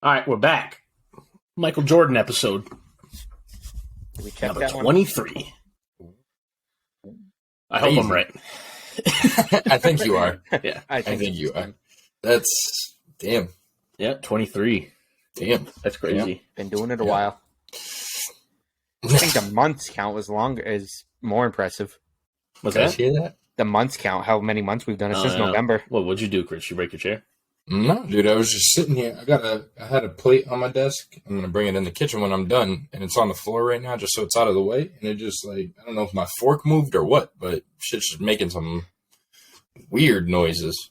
All right, we're back. Michael Jordan episode. Did we check Number that 23. I hope I'm right. I think you are. Yeah. I think you are. That's damn. Yeah, 23. Damn. That's crazy. Yeah. Been doing it a while. I think the months count is more impressive. What's Did I that? hear that? The months count, how many months we've done it since November. Well, what'd you do, Chris? You break your chair? No, dude, I was just sitting here. I had a plate on my desk. I'm gonna bring it in the kitchen when I'm done, and it's on the floor right now, just so it's out of the way. And it just I don't know if my fork moved or what, but shit's just making some weird noises.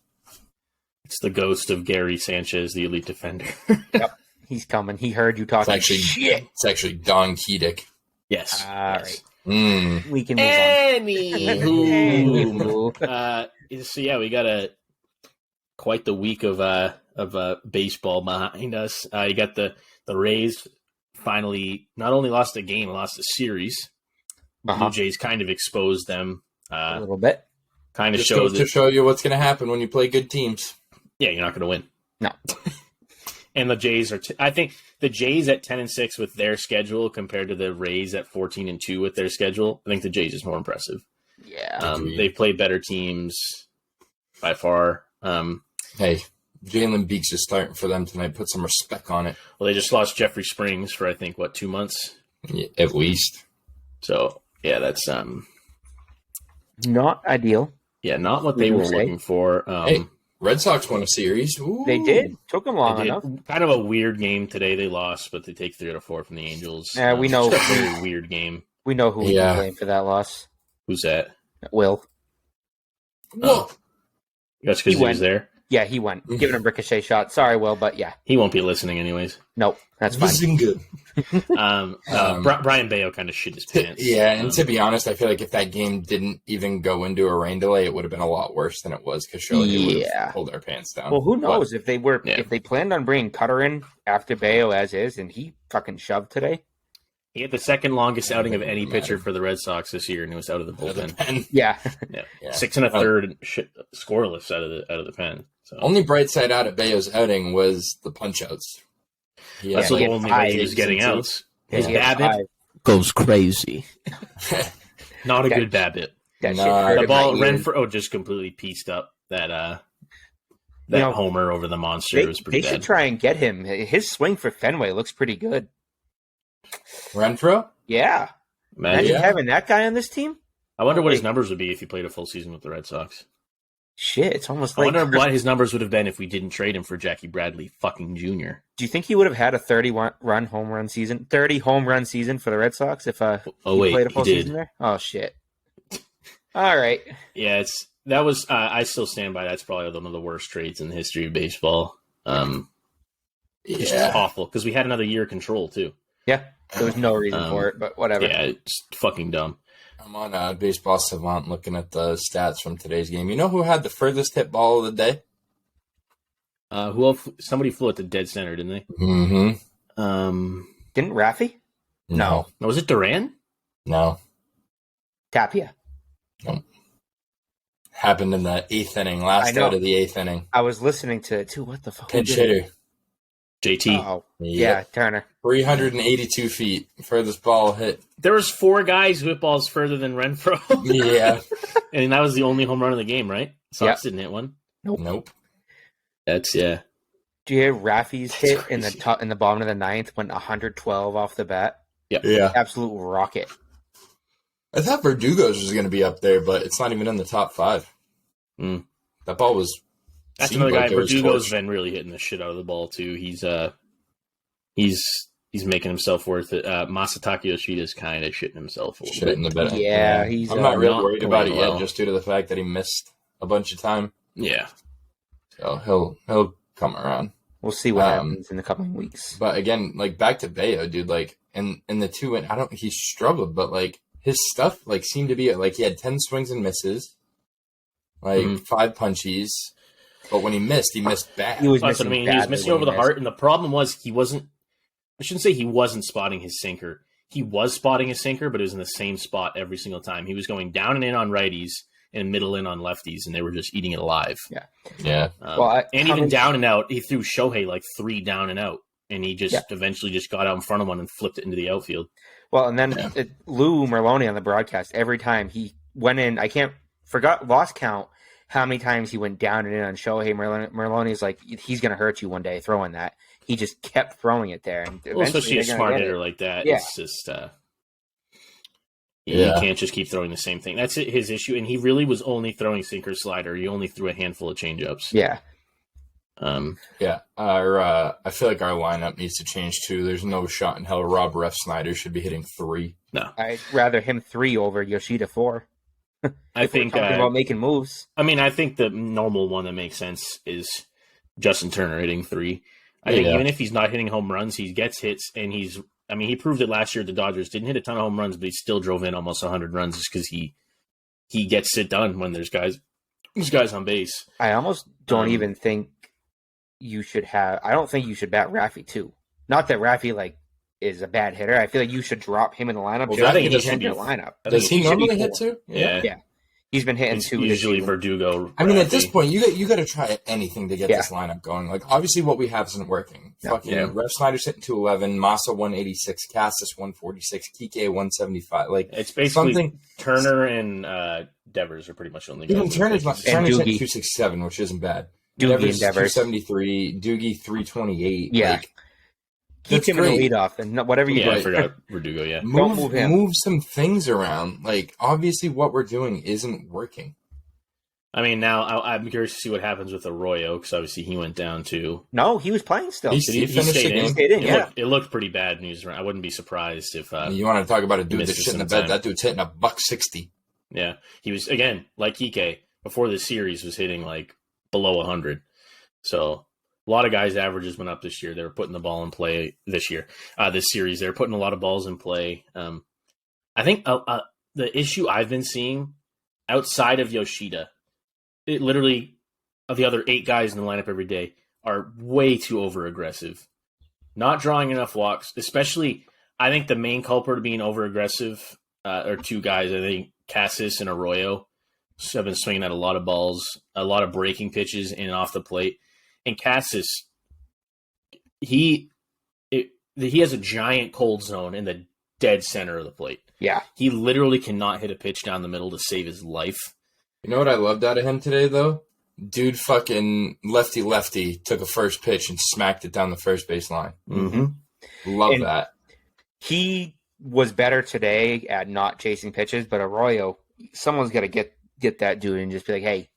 It's the ghost of Gary Sanchez, the elite defender. Yep, he's coming. He heard you talking shit. It's actually Don Keedick. Yes. All yes. right. We can move Anywho. So yeah, we got quite the week of baseball behind us. You got the Rays finally not only lost a game, lost a series. Blue Jays kind of exposed them a little bit. Kind of Just shows goes to show you what's going to happen when you play good teams. Yeah, you're not going to win. No. And the Jays are. I think the Jays at 10-6 with their schedule compared to the Rays at 14-2 with their schedule. I think the Jays is more impressive. Yeah. They've played better teams by far. Hey, Jalen Beeks is starting for them tonight. Put some respect on it. Well, they just lost Jeffrey Springs for I think 2 months. Yeah, at least. So yeah, that's not ideal. Yeah, not what they were looking for. Hey, Red Sox won a series. Ooh. They did. Took them long enough. Kind of a weird game today. They lost, but they take 3 out of 4 from the Angels. Yeah, we know. It's a very weird game. We know who we can blame for that loss. Who's that? Will. Whoa. That's because he was there? Yeah, he went. Giving him ricochet shot. Sorry, Will, but yeah. He won't be listening anyways. Nope, that's fine. Listen good. Brian Bayo kind of shit his pants. Yeah, and to be honest, I feel like if that game didn't even go into a rain delay, it would have been a lot worse than it was because surely it would have pulled our pants down. Well, who knows if they planned on bringing Cutter in after Bayo as is, and he fucking shoved today. He had the second longest outing of any pitcher for the Red Sox this year, and he was out of the bullpen. Yeah. 6 1/3 scoreless out of the pen. So. Only bright side out of Bayo's outing was the punch-outs. That's the only way he was getting outs. His BABIP goes crazy. Not a good BABIP. The ball, Renfroe just completely pieced up that homer over the monster. It was pretty bad. They should try and get him. His swing for Fenway looks pretty good. Renfroe? Yeah. Imagine having that guy on this team. I wonder what his numbers would be if he played a full season with the Red Sox. Shit, it's almost I wonder what his numbers would have been if we didn't trade him for Jackie Bradley fucking Jr. Do you think he would have had a 30 home run season for the Red Sox if he played a full season there? Oh, shit. All right. Yeah, I still stand by that's probably one of the worst trades in the history of baseball. It's just awful because we had another year of control, too. Yeah, there was no reason for it, but whatever. Yeah, it's fucking dumb. I'm on Baseball Savant looking at the stats from today's game. You know who had the furthest hit ball of the day? Somebody flew it to dead center, didn't they? Mm-hmm. Didn't Raffy? No. Was it Duran? No. Tapia? No. Happened in the 8th inning, last out of the 8th inning. I was listening to it, too. What the fuck? Pinch hitter. JT. Oh, yeah, Turner. 382 feet, furthest ball hit. There was 4 guys who hit balls further than Renfroe. Yeah. And that was the only home run of the game, right? Sox didn't hit one. Nope. That's, Do you hear Raffy's hit in the bottom of the 9th went 112 off the bat? Yeah. Absolute rocket. I thought Verdugo's was going to be up there, but it's not even in the top 5. Mm. That ball was... That's another guy. Verdugo's been really hitting the shit out of the ball too. He's making himself worth it. Masataka Yoshida's kind of shitting himself a little bit. In the bed. Yeah, I'm not really worried about it yet, just due to the fact that he missed a bunch of time. Yeah, so he'll come around. We'll see what happens in the coming weeks. But again, back to Bayo, dude. In the 2 he struggled, but his stuff seemed to be he had 10 swings and misses, 5 punchies. But when he missed bad. He was missing over the heart, and the problem was he wasn't. I shouldn't say he wasn't spotting his sinker. he was spotting a sinker, but it was in the same spot every single time. He was going down and in on righties and middle in on lefties, and they were just eating it alive. Yeah. And even down and out, he threw Shohei like 3 down and out, and he just eventually just got out in front of one and flipped it into the outfield. Well, and then Lou Merlone on the broadcast, every time he went in, lost count how many times he went down and in on Shohei. Merlone's like, he's going to hurt you one day throwing that. He just kept throwing it there. And especially a smart hitter like that. Yeah. It's just, you can't just keep throwing the same thing. That's his issue. And he really was only throwing sinker slider. He only threw a handful of changeups. Yeah. I feel like our lineup needs to change too. There's no shot in hell Rob Refsnyder should be hitting 3. No, I'd rather him 3 over Yoshida 4. I think talking about making moves. I mean, I think the normal one that makes sense is Justin Turner hitting 3. I think even if he's not hitting home runs, he gets hits, and he proved it last year at the Dodgers. Didn't hit a ton of home runs, but he still drove in almost 100 runs just because he gets it done when there's guys on base. I almost don't even think you should have. I don't think you should bat Raffy too. Not that Raffy is a bad hitter. I feel like you should drop him in the lineup. Well, I think he should be in the lineup. Does he normally hit 2? Yeah. He's been hitting 2. Usually Verdugo. I mean, at this point, you got to try anything to get this lineup going. Like, obviously, what we have isn't working. Refsnyder's hitting 211, Massa 186, Cassis 146, Kike 175. Like, it's basically Turner and Devers are pretty much the only guys. Even Turner's hitting 267, which isn't bad. Devers 273, Doogie 328. Yeah. Keep him in the leadoff, and whatever you do. I forgot Verdugo, Don't move him. Move some things around. Like, obviously, what we're doing isn't working. I mean, now I'm curious to see what happens with Arroyo, because obviously he went down too. No, he was playing still. He stayed in. It looked pretty bad news. I wouldn't be surprised if you want to talk about a dude that's shit in the bed. That dude's hitting $160. Yeah, he was, again, like Kike, before the series was hitting below 100. So a lot of guys' averages went up this year. They were putting the ball in play this series. They were putting a lot of balls in play. I think the issue I've been seeing outside of Yoshida, it literally, of the other 8 guys in the lineup every day, are way too over-aggressive. Not drawing enough walks, especially, I think the main culprit of being over-aggressive are 2 guys. I think Cassis and Arroyo have been swinging at a lot of balls, a lot of breaking pitches in and off the plate. And Cassis, he has a giant cold zone in the dead center of the plate. Yeah. He literally cannot hit a pitch down the middle to save his life. You know what I loved out of him today, though? Dude fucking lefty took a first pitch and smacked it down the first base line. Mm-hmm. Love that. He was better today at not chasing pitches, but Arroyo, someone's got to get that dude and just be like, hey,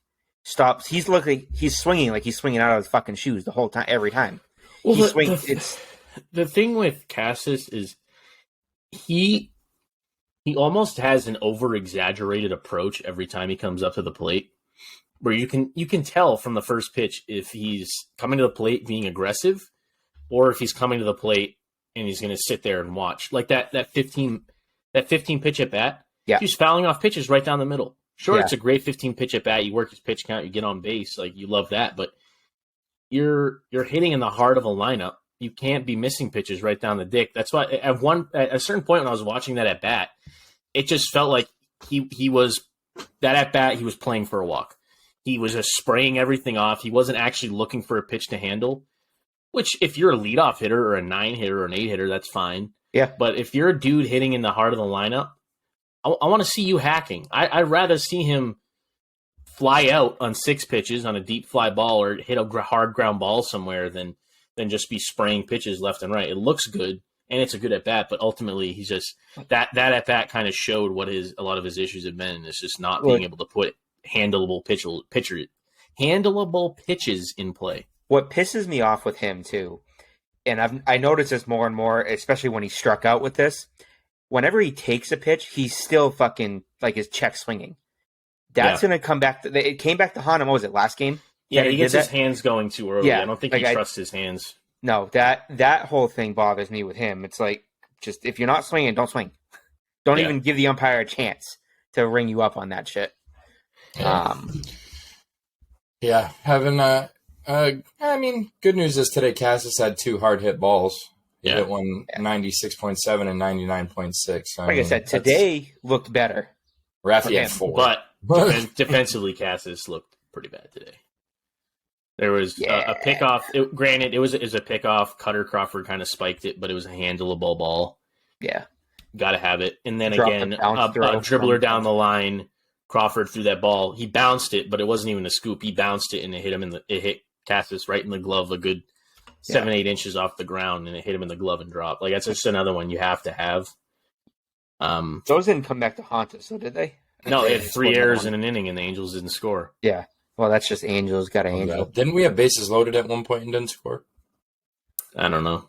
stop. He's swinging like he's swinging out of his fucking shoes the whole time, every time. Well, the thing with Cassis is he almost has an over-exaggerated approach every time he comes up to the plate, where you can tell from the first pitch if he's coming to the plate being aggressive or if he's coming to the plate and he's going to sit there and watch. Like that 15 pitch at bat, he's fouling off pitches right down the middle. Sure, it's a great 15 pitch at bat. You work his pitch count, you get on base, you love that. But you're hitting in the heart of a lineup. You can't be missing pitches right down the dick. That's why at a certain point when I was watching that at bat, it just felt like he was playing for a walk. He was just spraying everything off. He wasn't actually looking for a pitch to handle. Which, if you're a leadoff hitter or a 9 hitter or an 8 hitter, that's fine. Yeah. But if you're a dude hitting in the heart of the lineup, I want to see you hacking. I'd rather see him fly out on 6 pitches on a deep fly ball or hit a hard ground ball somewhere than just be spraying pitches left and right. It looks good, and it's a good at-bat, but ultimately he's just – that at-bat kind of showed what a lot of his issues have been, and it's just not being able to put handleable pitches in play. What pisses me off with him, too, and I noticed this more and more, especially when he struck out with this – whenever he takes a pitch, he's still fucking his check swinging. That's going to come back. It came back to haunt him. What was it, last game? Yeah, he gets his hands going too early. Yeah, I don't think he trusts his hands. No, that whole thing bothers me with him. It's just if you're not swinging, don't swing. Don't even give the umpire a chance to ring you up on that shit. Having I mean, good news is today Cassis had 2 hard hit balls. He hit one 96.7 and 99.6. Like I said, today looked better. Rafi had 4. But defensively, Cassis looked pretty bad today. There was a pickoff. Granted, it was a pickoff. Cutter Crawford kind of spiked it, but it was a handleable ball. Yeah. Got to have it. And then Dropped again, a bounce a throw dribbler down the line. Crawford threw that ball. He bounced it, but it wasn't even a scoop. He bounced it, and it hit him it hit Cassis right in the glove, a good 7-8 inches off the ground, and it hit him in the glove and dropped. Like, that's just another one you have to have. Those didn't come back to haunt us, so did they? No, they had 3 errors in an inning, and the Angels didn't score. Yeah. Well, that's just Angels got an Angel. Didn't we have bases loaded at one point and didn't score? I don't know.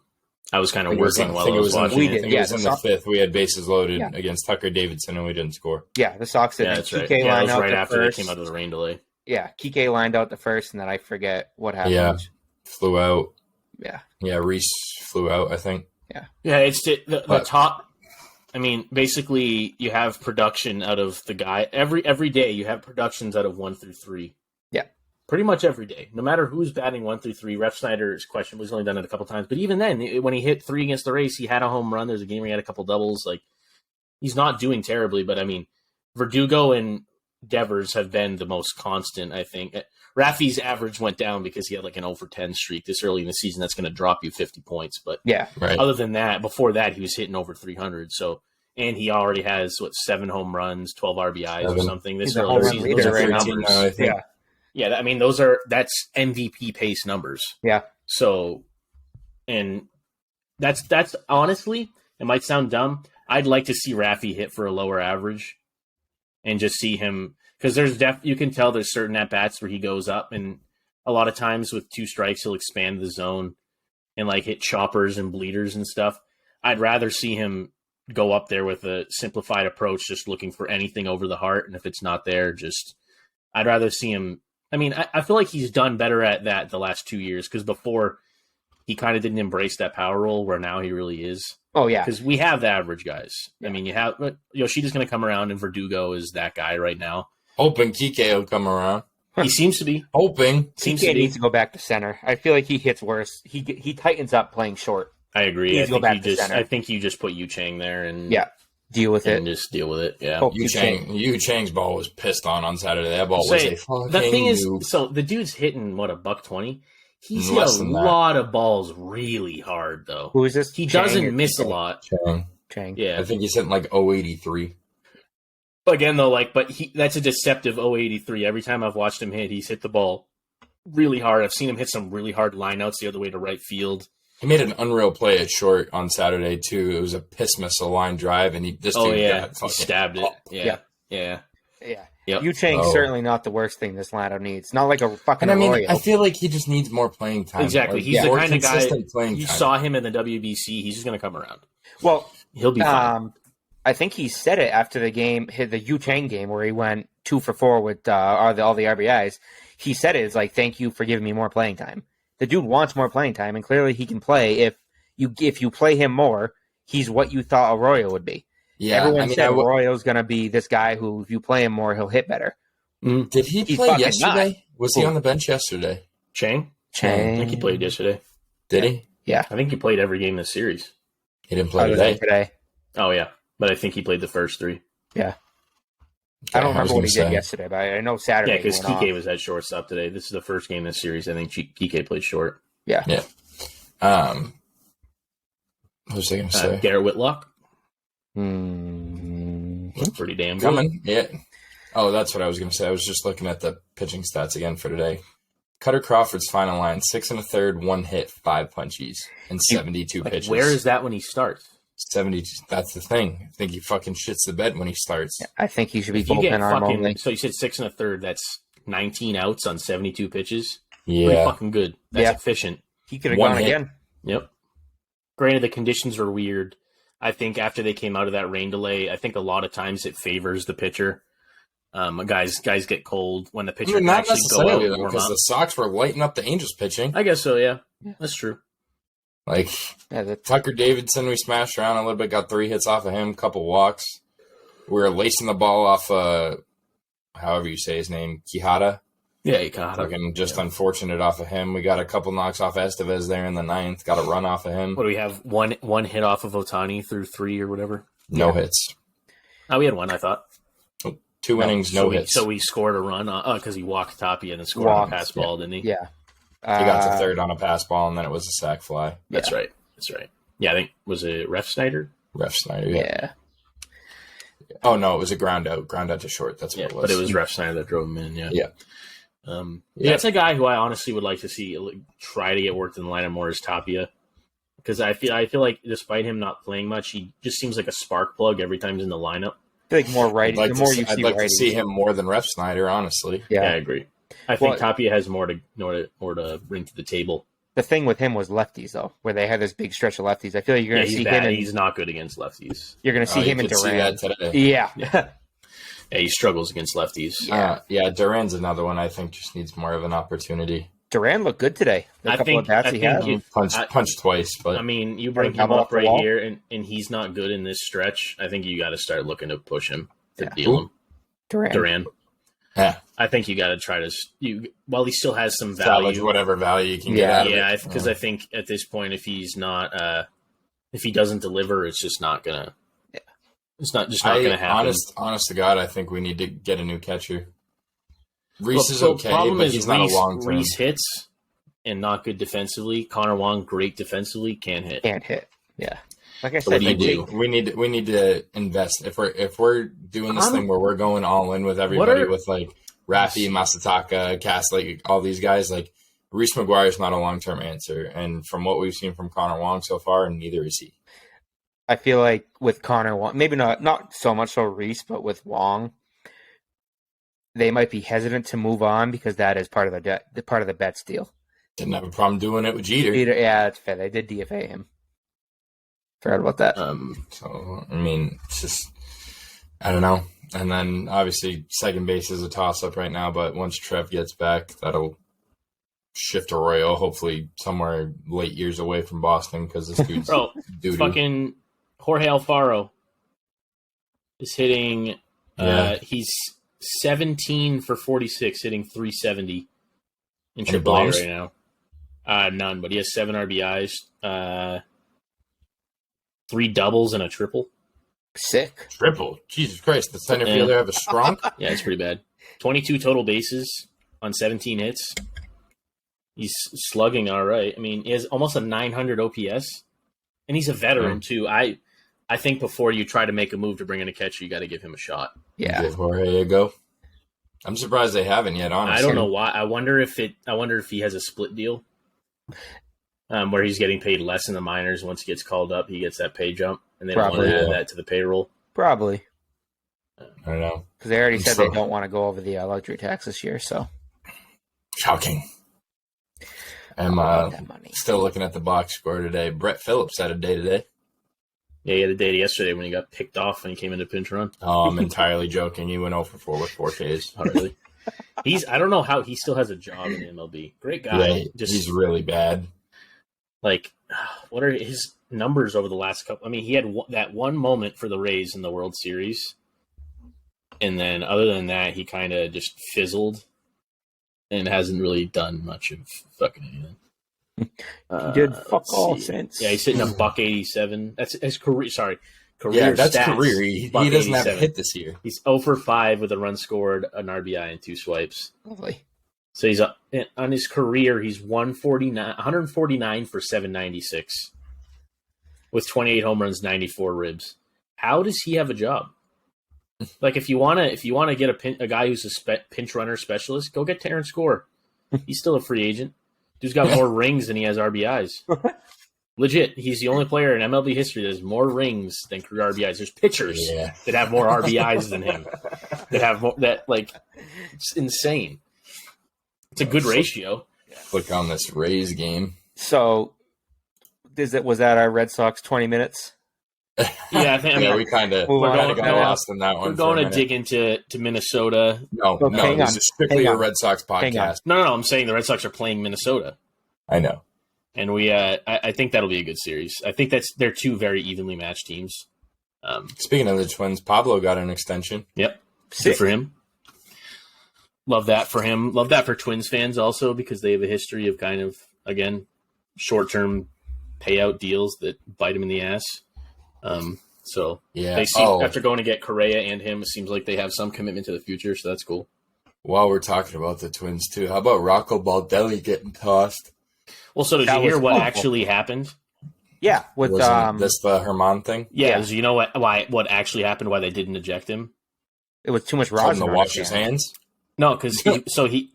I was kind of working while I was watching it. I think it was in the 5th. We had bases loaded against Tucker Davidson, and we didn't score. Yeah, the Sox did. Yeah, that's right. Kike That was lined right out after first. they came out of the rain delay. Yeah, Kike lined out the first, and then I forget what happened. Yeah, flew out. Yeah. Yeah, Reese flew out, I think. Yeah, it's the top. I mean, basically, you have production out of the guy. Every day, you have productions out of 1 through 3. Yeah. Pretty much every day. No matter who's batting 1 through 3. Ref Snyder's question was only done it a couple times. But even then, when he hit 3 against the Rays, he had a home run. There's a game where he had a couple doubles. Like, he's not doing terribly. But, I mean, Verdugo and Devers have been the most constant, I think. Rafi's average went down because he had like an 0 for 10 streak this early in the season. That's going to drop you 50 points. But other than that, before that, he was hitting over 300. So, and he already has 7 home runs, 12 RBIs or something. This early in the season, those are great numbers. I think. Yeah. I mean, that's MVP pace numbers. Yeah. So, and that's honestly, it might sound dumb. I'd like to see Rafi hit for a lower average, and just see him. Because you can tell there's certain at-bats where he goes up, and a lot of times with 2 strikes, he'll expand the zone and like hit choppers and bleeders and stuff. I'd rather see him go up there with a simplified approach, just looking for anything over the heart. And if it's not there, I'd rather see him. I mean, I feel like he's done better at that the last 2 years, because before he kind of didn't embrace that power role, where now he really is. Oh, yeah. Because we have the average guys. I mean, you have Yoshida's going to come around, and Verdugo is that guy right now. Hoping Kike will come around. He seems to be. Hoping. Kike needs to go back to center. I feel like he hits worse. He tightens up playing short. I agree. I think you just put Yu Chang there and deal with it. And just deal with it. Yeah. Yu Chang's ball was pissed on Saturday. That ball was a fucking The thing is, noob. so the dude's hitting $120. He's hit a lot of balls really hard though. Who is this? He doesn't miss a lot. Chang. Yeah. I think he's hitting like 083. Again though, that's a deceptive 083. Every time I've watched him hit, he's hit the ball really hard. I've seen him hit some really hard lineouts the other way to right field. He made an unreal play at short on Saturday too. It was a piss missile line drive, and he stabbed it. Up. Yeah. Yep. Yu Chang's certainly not the worst thing this lineup needs. Not like a fucking. And I mean, Arroyo. I feel like he just needs more playing time. Exactly. He's the kind of guy. You saw him in the WBC. He's just going to come around. Well, he'll be fine. I think he said it after the game, the Yu Chang game, where he went 2 for 4 with all the RBIs. He said it. It's like, thank you for giving me more playing time. The dude wants more playing time, and clearly he can play. If you play him more, he's what you thought Arroyo would be. Yeah, everyone said Arroyo's going to be this guy who, if you play him more, he'll hit better. Did he play yesterday? Was he on the bench yesterday? Chang? I think he played yesterday. Did he? Yeah. I think he played every game this series. He didn't play today. Oh, yeah. But I think he played the first 3. Yeah. I don't remember what he did yesterday, but I know Saturday. Yeah, because Kike was at shortstop today. This is the first game in this series. I think Kike played short. Yeah. What was I going to say? Garrett Whitlock. Looks pretty damn good. Coming. Yeah. Oh, that's what I was going to say. I was just looking at the pitching stats again for today. Cutter Crawford's final line: 6 1/3, 1 hit, 5 punchies, and 72 pitches. Where is that when he starts? 70. That's the thing. I think he fucking shits the bed when he starts. Yeah, I think he should be bullpen arm only. So you said 6 1/3. That's 19 outs on 72 pitches. Yeah, pretty fucking good. That's efficient. He could have gone again. Yep. Granted, the conditions were weird. I think after they came out of that rain delay, I think a lot of times it favors the pitcher. Guys get cold when the pitcher can actually go out and warm because up. The Sox were lighting up the Angels pitching. I guess so. Yeah, that's true. Like Tucker Davidson, we smashed around a little bit, got 3 hits off of him, couple walks. We were lacing the ball off, however you say his name, Quijada. Yeah, you got Fucking just unfortunate off of him. We got a couple knocks off Estevez there in the 9th. Got a run off of him. What do we have? One hit off of Ohtani through 3 or whatever? No hits. Oh, we had one, I thought. 2 innings, no hits. So we scored a run because he walked Tapia and then scored on a pass ball, didn't he? Yeah. He got to third on a pass ball, and then it was a sac fly. That's right. Yeah, I think, was it Ref Snyder? Ref Snyder, yeah. Yeah. Oh, no, it was a ground out to short. That's what it was. But it was Ref Snyder that drove him in, yeah. Yeah. That's a guy who I honestly would like to see try to get worked in the lineup more as Tapia. Because I feel like despite him not playing much, he just seems like a spark plug every time he's in the lineup. I feel like more righty. I'd like to see him more than Ref Snyder, honestly. Yeah, I agree. I think Tapia has more to bring to the table. The thing with him was lefties, though, where they had this big stretch of lefties. I feel like you're going to see him. He's not good against lefties. You're going to see him in Duran. See that today. Yeah. Yeah, he struggles against lefties. Yeah, Duran's another one I think just needs more of an opportunity. Duran looked good today. I think punched twice, but I mean, you bring him up right here, and he's not good in this stretch. I think you got to start looking to push him to deal him. Duran. Yeah, I think you got to try to while he still has some value, salvage whatever value you can get out of it. Yeah, because I think at this point, if he's not, if he doesn't deliver, it's just not gonna. Yeah. It's not gonna happen. Honest to God, I think we need to get a new catcher. Reese is okay, problem but is he's not a long term. Reese hits and not good defensively. Connor Wong, great defensively, can't hit. Yeah. Like I So said, what do you do? We need to invest. If we're doing this thing where we're going all in with everybody with like Rafi, Masataka, Cass, like all these guys, like Reese McGuire is not a long term answer. And from what we've seen from Connor Wong so far, neither is he. I feel like with Connor Wong, maybe not so much so Reese, but with Wong, they might be hesitant to move on because that is part of the Betts deal. Didn't have a problem doing it with Jeter. Yeah, that's fair. They did DFA him. Forgot about that. So I mean, it's just I don't know. And then obviously second base is a toss up right now, but once Trev gets back, that'll shift Arroyo hopefully somewhere late years away from Boston because this dude's doo-doo. Fucking Jorge Alfaro is hitting. He's 17 for 46, hitting 370 in AAA right now. None, but he has 7 RBIs, 3 doubles and a triple. Sick. Triple. Jesus Christ. The center fielder have a strong? Yeah, it's pretty bad. 22 total bases on 17 hits. He's slugging all right. I mean, he has almost a 900 OPS, and he's a veteran too. I think before you try to make a move to bring in a catcher, you got to give him a shot. Yeah. Give Jorge a go. I'm surprised they haven't yet, honestly. I don't know why. I wonder if he has a split deal. Where he's getting paid less in the minors. Once he gets called up, he gets that pay jump, and they don't want to add that to the payroll. Probably. I don't know. Because they already said they don't want to go over the luxury tax this year, so. Shocking. I'm still looking at the box score today. Brett Phillips had a day today. Yeah, he had a day yesterday when he got picked off when he came into pinch run. Oh, I'm entirely joking. He went 0 for 4 with 4 Ks. Oh, really? I don't know how he still has a job in the MLB. Great guy. Yeah, he's really bad. Like, what are his numbers over the last couple? I mean, he had that one moment for the Rays in the World Series. And then other than that, he kind of just fizzled and hasn't really done much of fucking anything. He did fuck all since. Yeah, he's hitting a $187. That's his career. Sorry. Career that's stats, career. He doesn't have a hit this year. He's 0 for 5 with a run scored, an RBI, and 2 swipes. Lovely. So he's on his career. He's 149 for 796 with 28 home runs, 94 ribs. How does he have a job? Like if you want to get a guy who's a pinch runner specialist, go get Terrence Gore. He's still a free agent. Dude's got more rings than he has RBIs. Legit, he's the only player in MLB history that has more rings than career RBIs. There's pitchers that have more RBIs than him. That have more, it's insane. It's a good ratio. Click on this Rays game. So, was that our Red Sox 20 minutes? Yeah, I think. We kind of got lost in that one. We're going to dig into Minnesota. No, this is strictly a Red Sox podcast. No, I'm saying the Red Sox are playing Minnesota. I know. And I think that'll be a good series. I think they're 2 very evenly matched teams. Speaking of the Twins, Pablo got an extension. Yep, good for him. Love that for him. Love that for Twins fans also, because they have a history of kind of, again, short-term payout deals that bite him in the ass. So they seem, after going to get Correa and him, it seems like they have some commitment to the future, so that's cool. While we're talking about the Twins, too, how about Rocco Baldelli getting tossed? Well, so did you hear what actually happened? Yeah, with this the Herman thing? Yeah, you know what actually happened, why they didn't eject him? It was too much rosin to wash his hands? No, because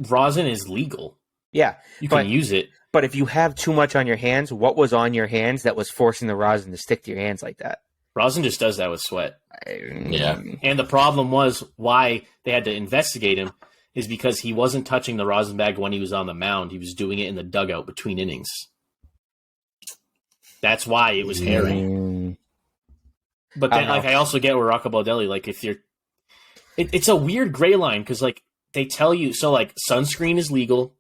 rosin is legal. Yeah. You can use it. But if you have too much on your hands, what was on your hands that was forcing the rosin to stick to your hands like that? Rosin just does that with sweat. Yeah. And the problem was why they had to investigate him is because he wasn't touching the rosin bag when he was on the mound. He was doing it in the dugout between innings. That's why it was hairy. But then, I also get where Rocco Baldelli, like, if you're... It's a weird gray line, because, like, they tell you... So, like, sunscreen is legal,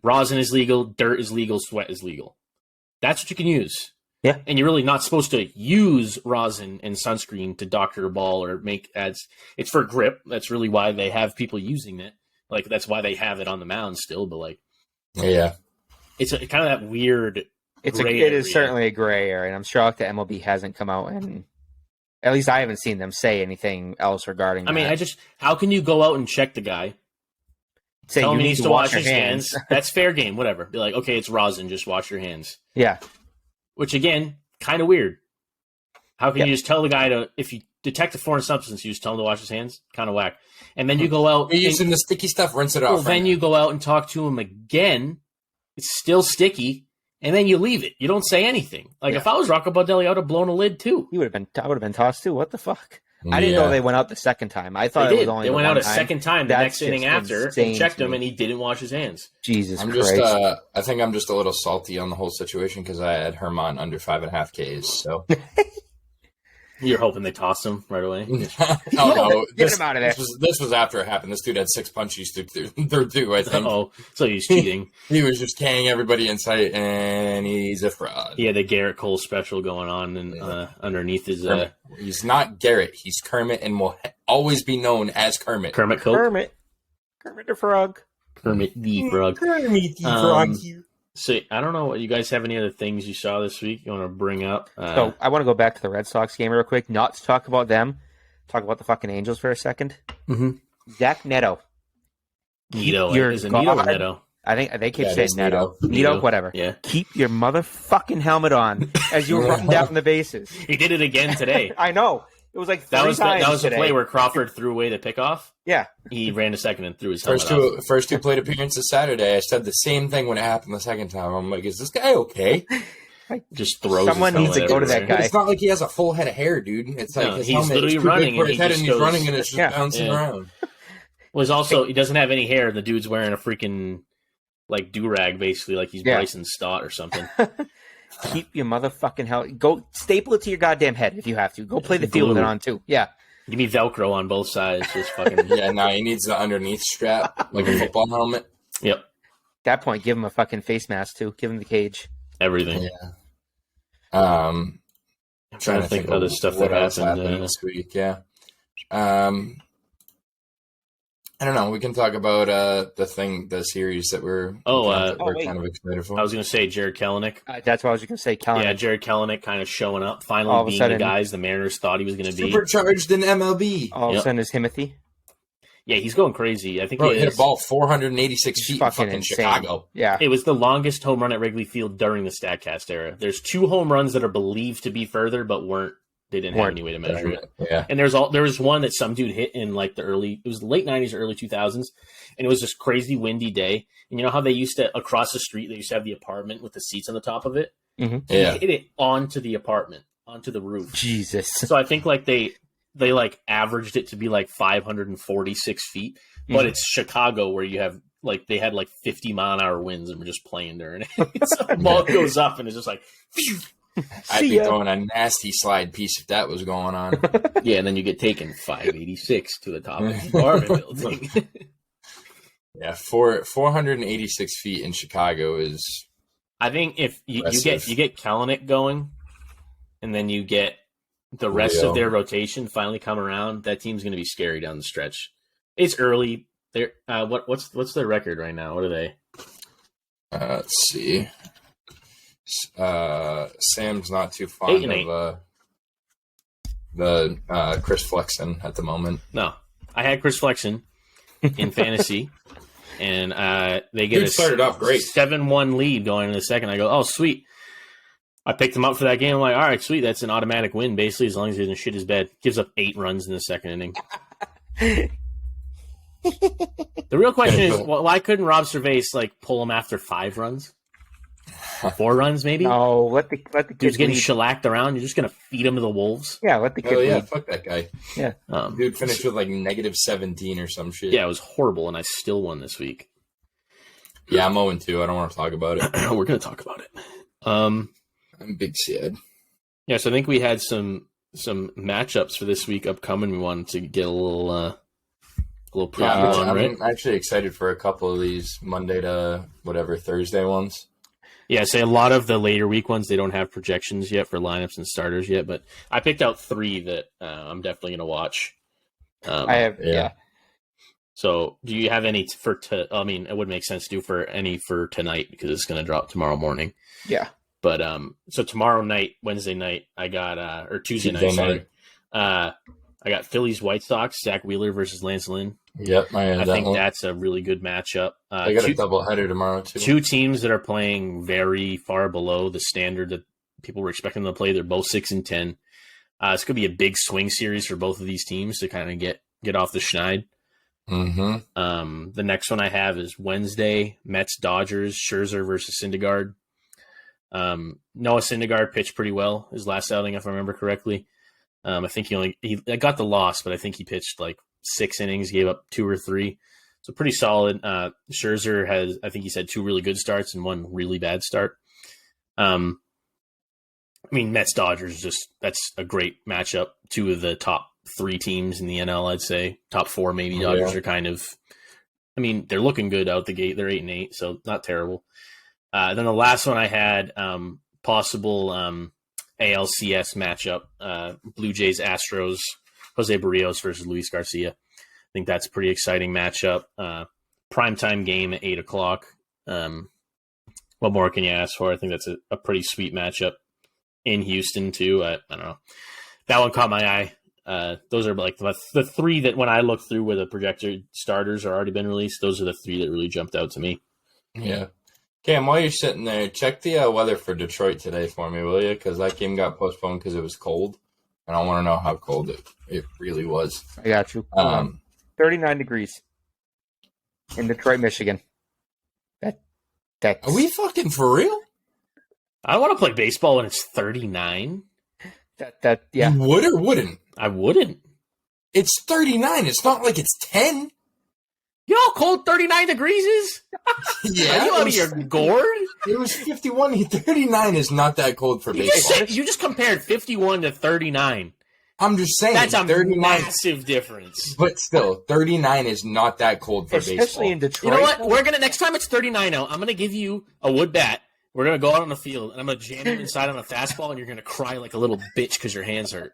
rosin is legal, dirt is legal, sweat is legal. That's what you can use. Yeah. And you're really not supposed to use rosin and sunscreen to doctor a ball or make ads. It's for grip. That's really why they have people using it. Like, that's why they have it on the mound still, but, like... Yeah. It's kind of that weird... It is certainly a gray area, and I'm shocked that MLB hasn't come out and... At least I haven't seen them say anything else regarding that. I mean, how can you go out and check the guy? Tell him he needs to wash his hands. That's fair game, whatever. Be like, okay, it's rosin, just wash your hands. Yeah. Which, again, kind of weird. How can you just tell the guy to, if you detect a foreign substance, you just tell him to wash his hands? Kind of whack. And then you go out. You're using the sticky stuff, rinse it off. Well, then you go out and talk to him again. It's still sticky. And then you leave it. You don't say anything. Like, if I was Rocco Baldelli, I would have blown a lid, too. I would have been tossed, too. What the fuck? I didn't know they went out the second time. I thought it was only They went out a time. second time the next inning after and checked him, and he didn't wash his hands. Jesus Christ. I think I'm just a little salty on the whole situation because I had Herman under 5.5 Ks, so... You're hoping they toss him right away? No. Get him out of there. This was after it happened. This dude had 6 punches through, I think. Oh, so he's cheating. He was just canning everybody in sight, and he's a fraud. He had the Garrett Cole special going on and underneath his... He's not Garrett. He's Kermit and will always be known as Kermit. Kermit Coke? Kermit the Frog. Kermit the Frog. Kermit the Frog. So, I don't know. You guys have any other things you saw this week you want to bring up? So, I want to go back to the Red Sox game real quick. Not to talk about them. Talk about the fucking Angels for a second. Mm-hmm. Zach Neto. Neto. Is it Neto or Neto? I think they keep saying Neto. Neto, whatever. Yeah. Keep your motherfucking helmet on as you run down the bases. He did it again today. I know. It was like that was times the play where Crawford threw away the pickoff. Yeah. He ran a second and threw his helmet off. First two plate appearances Saturday, I said the same thing when it happened the second time. I'm like, is this guy okay? Just throws. Someone needs to go to that guy. But it's not like he has a full head of hair, dude. It's like his he's helmet literally is too running big for his head, and he's goes, running, and it's just bouncing around. Also, he doesn't have any hair. The dude's wearing a freaking like do-rag, basically, like he's Bryson Stott or something. Keep your motherfucking helmet. Go staple it to your goddamn head if you have to. Go play the field with it on too. Yeah. Give me Velcro on both sides. Just fucking. He needs the underneath strap, like a football helmet. Yep. At that point, give him a fucking face mask too. Give him the cage. Everything. Yeah. I'm trying to think of other stuff that happened this week. Yeah. I don't know. We can talk about the series that we're kind of excited for. I was going to say Jared Kelenic. That's what I was going to say. Kelenic. Yeah, Jared Kelenic kind of showing up, finally being the guys the Mariners thought he was going to be. Supercharged in MLB. All of a sudden, is Timothy. Yeah, he's going crazy. I think he hit a ball 486 feet in fucking Chicago. Yeah. It was the longest home run at Wrigley Field during the StatCast era. There's 2 home runs that are believed to be further, but they didn't have any way to measure it. Yeah. And there was one that some dude hit in like it was the late 90s or early 2000s, and it was this crazy windy day. And you know how they used to, across the street, they used to have the apartment with the seats on the top of it? Mm-hmm. Yeah. He hit it onto the apartment, onto the roof. Jesus. So I think like they like averaged it to be like 546 feet, but it's Chicago where you have like they had like 50-mile-an-hour winds and were just playing during it. So the ball goes up and it's just like. Phew. I'd be throwing a nasty slide piece if that was going on. Yeah, and then you get taken 586 to the top of the apartment building. Yeah, 486 feet in Chicago is. I think if you get Kelenic going, and then you get the rest of their rotation finally come around, that team's going to be scary down the stretch. It's early. They're what's their record right now? What are they? Let's see. Sam's not too fond of the Chris Flexen at the moment. No, I had Chris Flexen in fantasy, and they get started off great 7-1 lead going into the second. I go, oh sweet. I picked him up for that game. I'm like, all right, sweet. That's an automatic win, basically, as long as he doesn't shit his bed. Gives up 8 runs in the second inning. The real question is, why couldn't Rob Cervais pull him after 5 runs? 4 runs, maybe? No, let the kid Dude's getting lead. shellacked around. You're just going to feed him to the wolves? Yeah, let the kid lead. Fuck that guy. Yeah. Dude finished with negative 17 or some shit. Yeah, it was horrible, and I still won this week. Yeah, I'm 0-2. I don't want to talk about it. We're going to talk about it. I'm big sad. Yeah, so I think we had some matchups for this week upcoming. We wanted to get a little preview on, right? I'm actually excited for a couple of these Monday to Thursday ones. Yeah, say a lot of the later week ones, they don't have projections yet for lineups and starters yet, but I picked out 3 that I'm definitely going to watch. I have, yeah. So, do you have any it would make sense to do for any for tonight because it's going to drop tomorrow morning. Yeah. But so tomorrow night, Wednesday night, I got or Tuesday night, sorry. I got Phillies White Sox, Zach Wheeler versus Lance Lynn. Yep, I think that's a really good matchup. They got a doubleheader tomorrow too. 2 teams that are playing very far below the standard that people were expecting them to play. They're both 6-10. It's going to be a big swing series for both of these teams to kind of get off the schneid. Mm-hmm. The next one I have is Wednesday, Mets Dodgers, Scherzer versus Syndergaard. Noah Syndergaard pitched pretty well his last outing, if I remember correctly. I think he got the loss, but I think he pitched 6 innings, gave up 2 or 3. So pretty solid. Scherzer has, I think he's had 2 really good starts and 1 really bad start. Mets Dodgers, that's a great matchup. 2 of the top 3 teams in the NL, I'd say. Top 4 maybe. Dodgers are kind of, they're looking good out the gate. They're 8-8, so not terrible. Then the last one I had, possible ALCS matchup, Blue Jays Astros, Jose Barrios versus Luis Garcia. I think that's a pretty exciting matchup. Primetime game at 8 o'clock. What more can you ask for? I think that's a pretty sweet matchup in Houston too. I don't know. That one caught my eye. Those are the 3 that when I look through where the projected starters are already been released, those are the 3 that really jumped out to me. Yeah. Cam, while you're sitting there, check the weather for Detroit today for me, will you? Because that game got postponed because it was cold, and I want to know how cold it really was. I got you. 39 degrees in Detroit, Michigan. That's... Are we fucking for real? I don't want to play baseball when it's 39. Yeah. You would or wouldn't? I wouldn't. It's 39. It's not like it's 10. You know how cold 39 degrees is? Yeah. Are you out of your gourd? It was 51. 39 is not that cold for baseball. You just compared 51 to 39. I'm just saying. That's a 39, massive difference. But still, 39 is not that cold for baseball. Especially in Detroit. You know what? Next time it's 39 out, I'm going to give you a wood bat. We're going to go out on the field, and I'm going to jam you inside on a fastball, and you're going to cry like a little bitch because your hands hurt.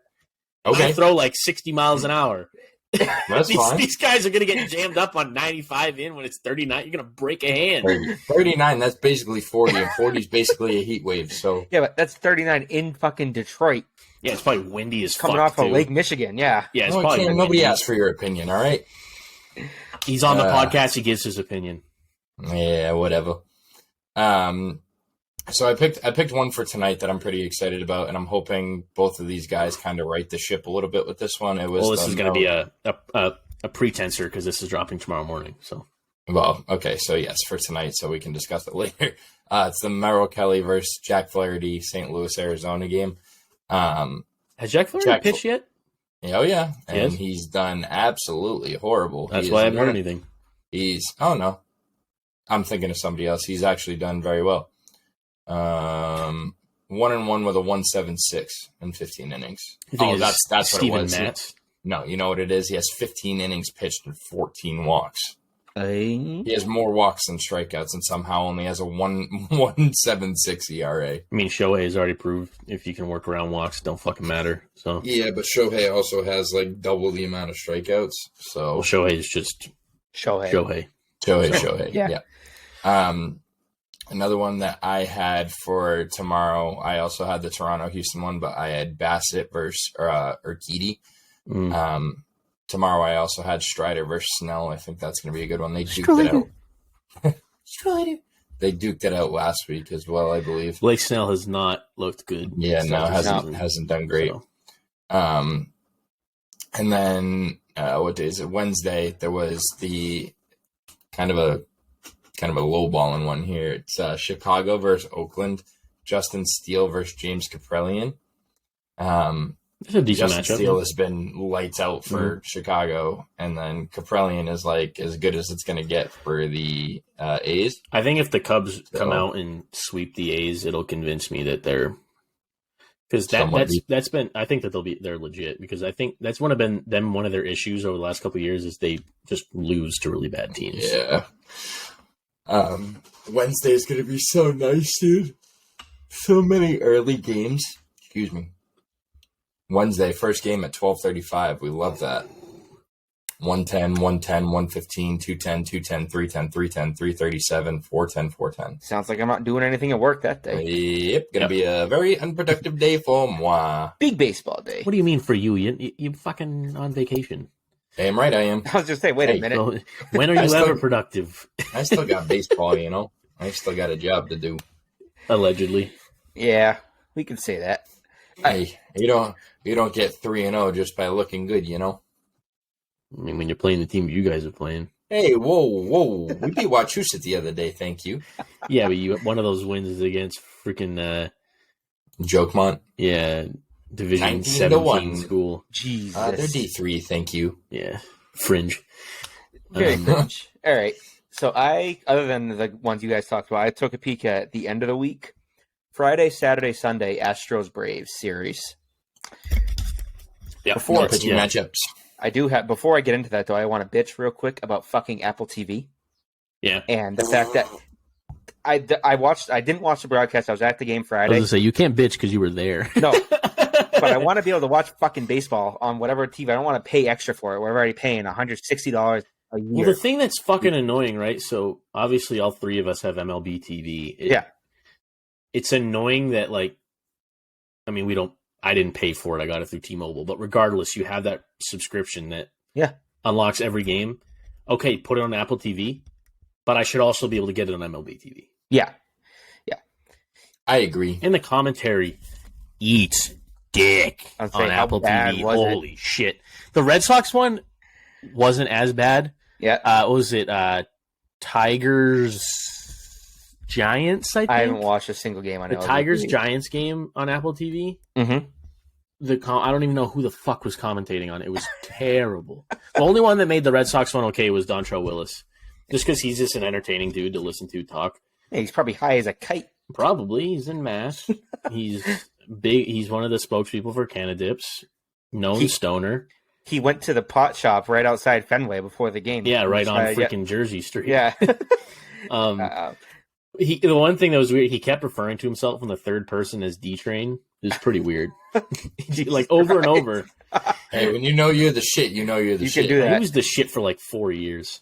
Okay. I throw 60 miles an hour. That's fine. These guys are going to get jammed up on 95 in when it's 39. You're going to break a hand. 39, that's basically 40, and 40 is basically a heat wave. So yeah, but that's 39 in fucking Detroit. Yeah, it's probably windy as fuck. Coming off too. of Lake Michigan, yeah. Yeah, it's probably windy. Nobody asked for your opinion, all right? He's on the podcast. He gives his opinion. Yeah, whatever. So I picked one for tonight that I'm pretty excited about, and I'm hoping both of these guys kind of right the ship a little bit with this one. This is going to be a pretenser because this is dropping tomorrow morning. So, well, okay, so yes, for tonight, so we can discuss it later. It's the Merrill Kelly versus Jack Flaherty St. Louis, Arizona game. Has Jack Flaherty pitched yet? Oh yeah, and he's done absolutely horrible. That's why I haven't heard anything. No, I'm thinking of somebody else. He's actually done very well. 1-1 with a 1.76 in 15 innings. That's what it was. Matz? No, you know what it is? He has 15 innings pitched and 14 walks. He has more walks than strikeouts and somehow only has a 1.76 ERA. Shohei has already proved if you can work around walks, don't fucking matter. So yeah, but Shohei also has double the amount of strikeouts. So Shohei is just Shohei. Shohei. Yeah. Another one that I had for tomorrow, I also had the Toronto-Houston one, but I had Bassett versus Urquidy. Tomorrow I also had Strider versus Snell. I think that's going to be a good one. They duked it out. Strider. They duked it out last week as well, I believe. Blake Snell has not looked good. Yeah, no, hasn't done great. So. And then what day is it? Wednesday. There was the kind of a low-balling one here. It's Chicago versus Oakland. Justin Steele versus James Kaprielian. It's a decent Justin matchup. Steele has been lights out for Chicago, and then Kaprielian is like as good as it's going to get for the A's. I think if the Cubs come out and sweep the A's, it'll convince me that they're because that's been. I think that they're legit because I think that's one of their issues over the last couple of years is they just lose to really bad teams. Yeah. Wednesday is going to be so nice, dude. So many early games. Excuse me. Wednesday, first game at 12:35. We love that. 110, 110, 115, 210, 210, 310, 310, 337, 410, 410. Sounds like I'm not doing anything at work that day. Yep, gonna be a very unproductive day for moi. Big baseball day. What do you mean for you? You fucking on vacation. Damn right I am. I was just saying, wait a minute. So when are you ever productive? I still got baseball, you know. I still got a job to do. Allegedly. Yeah, we can say that. Hey, you don't get 3-0 just by looking good, you know. I mean, when you're playing the team you guys are playing. Hey, whoa! We beat Wachusett the other day, thank you. Yeah, but one of those wins is against freaking Jokemont. Yeah, Division 19-1 school. Jesus, they're D3, thank you. Yeah, fringe. Very fringe. All right. So other than the ones you guys talked about, I took a peek at the end of the week. Friday, Saturday, Sunday, Astros Braves series. Yeah, Before pitching matchups. I do have. Before I get into that, though, I want to bitch real quick about fucking Apple TV. Yeah, and the fact that I didn't watch the broadcast. I was at the game Friday. I was gonna say you can't bitch because you were there. No, but I want to be able to watch fucking baseball on whatever TV. I don't want to pay extra for it. We're already paying $160 a year. Well, the thing that's fucking annoying, right? So obviously, all three of us have MLB TV. Yeah, it's annoying that I didn't pay for it. I got it through T-Mobile. But regardless, you have that subscription that unlocks every game. Okay, put it on Apple TV, but I should also be able to get it on MLB TV. Yeah. I agree. And the commentary eats dick on Apple TV. Holy shit. The Red Sox one wasn't as bad. Yeah. What was it? Tigers Giants, I think. I haven't watched a single game on the Tigers Giants game on Apple TV. Mm-hmm. I don't even know who the fuck was commentating on it. It was terrible. The only one that made the Red Sox one okay was Dontrelle Willis, just because he's just an entertaining dude to listen to talk. Yeah, he's probably high as a kite. Probably. He's in Mass. He's big. He's one of the spokespeople for Canadips. Known stoner. He went to the pot shop right outside Fenway before the game. Yeah, right on freaking Jersey Street. Yeah. The one thing that was weird, he kept referring to himself in the third person as D-Train. It was pretty weird. Like over and over. Hey, when you know you're the shit, you know you're the shit. Can do that. He was the shit for like 4 years.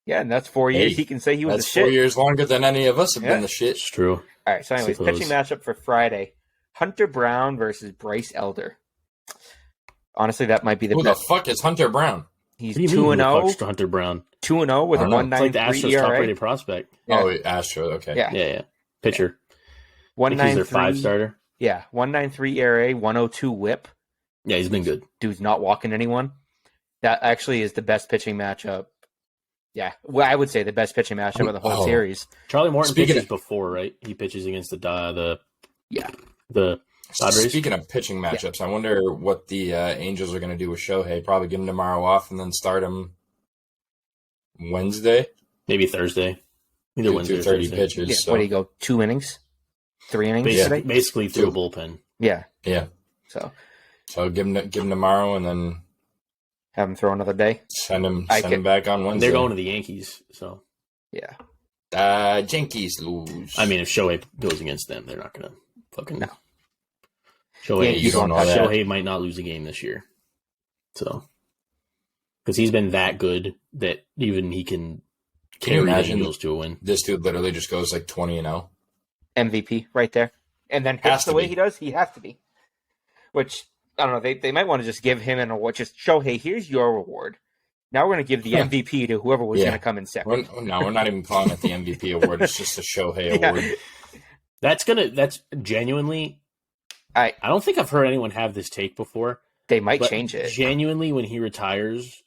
Yeah, and that's 4 years. He can say he was the shit. 4 years longer than any of us have been the shit. It's true. All right, so anyways, pitching matchup for Friday. Hunter Brown versus Bryce Elder. Honestly, that might be the best. Who the fuck is Hunter Brown? He's 2-0. Hunter Brown. 2-0 with a 1.93 like the Astros ERA. top-rated prospect. Yeah. Oh, Astros. Okay. Yeah. Pitcher. 1.93. He's their 5-starter. Yeah, 1.93 ERA, 102 WHIP. Yeah, he's been good. Dude's not walking anyone. That actually is the best pitching matchup. Yeah, well, I would say the best pitching matchup of the whole series. Charlie Morton pitches before, right? He pitches against the Padres. Speaking of pitching matchups, I wonder what the Angels are going to do with Shohei. Probably give him tomorrow off and then start him Wednesday. Maybe Thursday. Either Wednesday or 30 Thursday. pitches. Yeah, so. what do you go? 2 innings? 3 innings? Basically through a bullpen. Yeah. So give him tomorrow and then have him throw another day. Send him back on Wednesday. They're going to the Yankees, so yeah. Yankees lose. I mean, if Shohei goes against them, they're not going to fucking no. Shohei, you don't know that. Shohei might not lose a game this year. So because he's been that good that even he can Can you carry the imagine Angels to a win. this dude literally just goes like 20-0? MVP right there. And then Has hits the to way be. he does, he has to be. Which, I don't know, they might want to just give him an award. Just show, hey, here's your reward. Now we're going to give the MVP to whoever was Yeah. going to come in second. We're not even calling it the MVP award. It's just a Shohei Yeah. award. That's genuinely. I don't think I've heard anyone have this take before. They might But change it. genuinely, when he retires,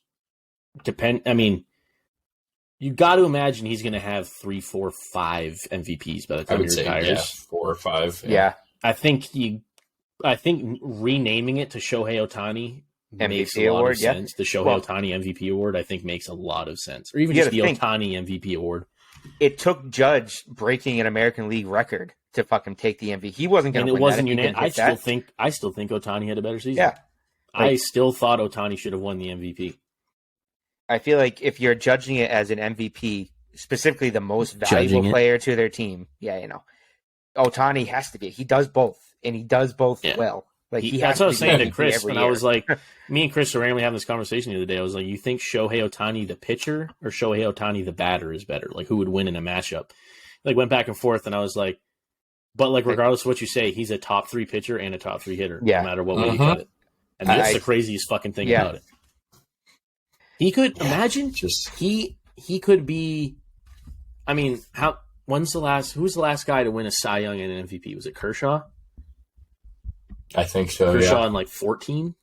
you got to imagine he's going to have 3, 4, 5 MVPs by the I time he would say, retires. 4 or 5. Yeah. I think renaming it to Shohei Ohtani makes MVP a lot award, of yeah. sense. The Shohei Well- Ohtani MVP award, I think, makes a lot of sense. Or even You just the gotta think. Ohtani MVP award. It took Judge breaking an American League record to fucking take the MVP. He wasn't going And to it win wasn't that if he unanimous. didn't hit that. I still think Ohtani had a better season. Yeah. I Like- still thought Ohtani should have won the MVP. I feel like if you're judging it as an MVP, specifically the most Judging valuable it. player to their team, Ohtani has to be. He does both, and he does both Yeah. well. Like he That's has what I was be saying to MVP Chris, every and I year. was like, me and Chris were randomly having this conversation the other day. I was like, you think Shohei Ohtani the pitcher or Shohei Ohtani the batter is better? Like, who would win in a matchup? Like, went back and forth, and I was like, but like, regardless of what you say, he's a top 3 pitcher and a top 3 hitter, Yeah. no matter what way you Mhm. cut it. And that's I- the craziest fucking thing Yeah. about it. He could imagine Just he could be. I mean, who's the last guy to win a Cy Young and an MVP? Was it Kershaw? I think so. Kershaw Yeah, in like 14?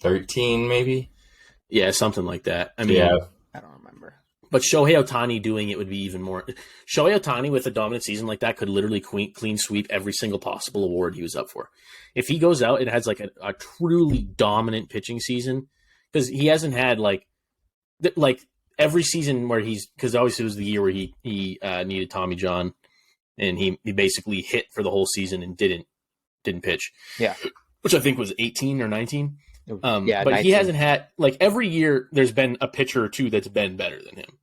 13 maybe. Yeah, something like that. I mean, Yeah, I don't remember. but Shohei Ohtani doing it would be even more. Shohei Ohtani with a dominant season like that could literally clean sweep every single possible award he was up for. If he goes out and has like a truly dominant pitching season, because he hasn't had like every season where because obviously it was the year where he needed Tommy John, and he basically hit for the whole season and didn't pitch. Yeah. Which I think was 18 or 19. But 19. he hasn't had like every year. There's been a pitcher or two that's been better than him.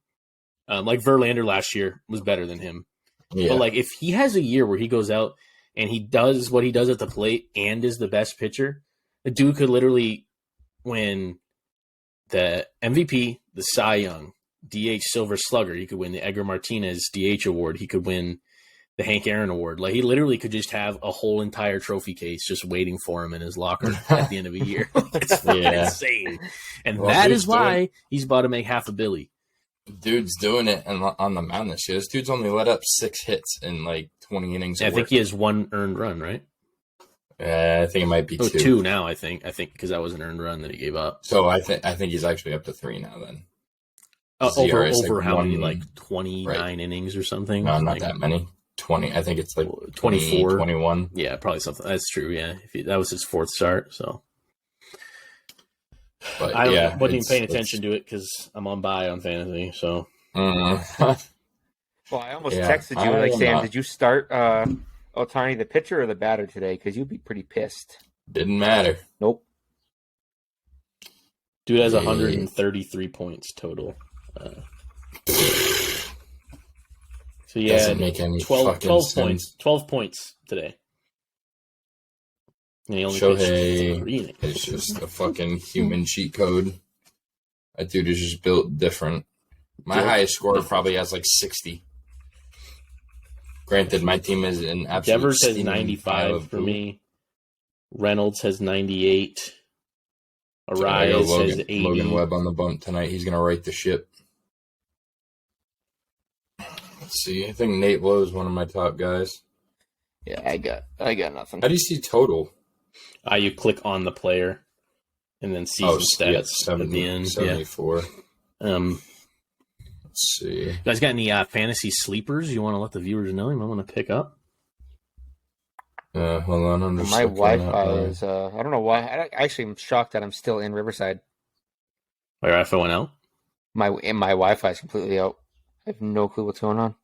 Like Verlander last year was better than him. yeah. But like if he has a year where he goes out and he does what he does at the plate and is the best pitcher, the dude could literally win the MVP, the Cy Young, DH Silver Slugger. He could win the Edgar Martinez DH award. He could win the Hank Aaron award. Like he literally could just have a whole entire trophy case just waiting for him in his locker at the end of a year. It's fucking Yeah. insane. And Well, that dude's is why he's about to make $500 million. Dude's doing it on the mound this year. This dude's only let up 6 hits in like 20 innings. I of think work. he has 1 earned run, right? I think it might be Oh, 2. 2 now, I think because that was an earned run that he gave up. So I think he's actually up to 3 now. Then Over ZRA is like how many, 1 like 29 innings or something? no, not Like, that many. 20. I think it's like 24. 21. Yeah, probably something. That's true, yeah. That was his 4th start, so. But I yeah, wasn't even paying attention to it because I'm on bye on fantasy, so. Well, I almost Yeah, texted you I like am saying, not. did you start Ohtani the pitcher or the batter today? Because you'd be pretty pissed. Didn't matter. Nope. Dude has Yeah. 133 points total. So yeah, Doesn't make any 12 fucking sense. points. 12 points today. And he only Shohei pitched 3 innings. It's just a fucking human cheat code. That dude is just built different. My Yeah. highest score probably has like 60. Granted, my team is an absolute Devers has steaming pile 95 of for poop. me. Reynolds has 98. So I got Arias has 80. Logan Webb on the bump tonight. He's gonna right the ship. Let's see. I think Nate Lowe is one of my top guys. Yeah, I got nothing. How do you see total? You click on the player and then season yeah, stats at the end. 74. Yeah. Let's see. You guys got any fantasy sleepers you want to let the viewers know you might want to pick up? Hold on. I'm just My looking Wi-Fi up, is. I don't know why. I actually am shocked that I'm still in Riverside. Where I went out? My Wi-Fi is completely out. I have no clue what's going on.